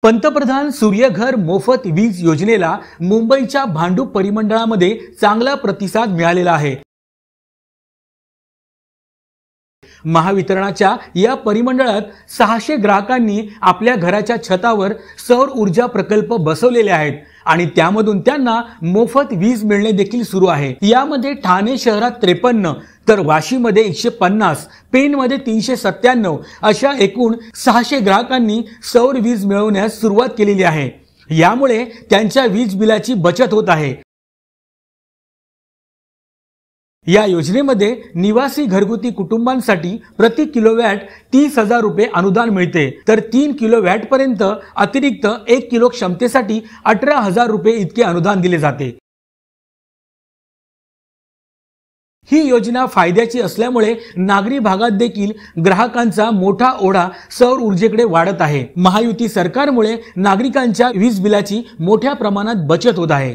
पंतप्रधान सूर्यघर मोफत वीज योजनेला मुंबईच्या भांडूप परिमंडळामध्ये चांगला प्रतिसाद मिळालेला आहे। महावितरणाच्या या परिमंडळात 600 ग्राहकांनी आपल्या घराच्या छतावर सौर ऊर्जा प्रकल्प बसवलेले आहेत आणि त्यामधून त्यांना मोफत वीज मिळणे देखील सुरू आहे। यामध्ये ठाणे शहरात 53 तर वाशीमध्ये 150, पेणमध्ये 397 अशा एकूण 600 ग्राहकांनी सौर वीज मिळवण्यास सुरुवात केलेली आहे। यामुळे त्यांच्या वीज बिलाची बचत होत आहे। या योजनेमध्ये निवासी घरगुती कुटुंबांसाठी प्रति किलोवॅट 30,000 रुपये अनुदान मिळते, तर 3 किलोवॅट पर्यंत अतिरिक्त 1 किलो क्षमतेसाठी 18,000 रुपये इतके अनुदान दिले जाते। ही योजना फायद्याची असल्यामुळे नागरी भागात देखील ग्राहकांचा मोठा ओढा सौर ऊर्जेकडे वाढत आहे। महायुती सरकारमुळे नागरिकांच्या वीज बिलाची मोठ्या प्रमाणात बचत होत आहे।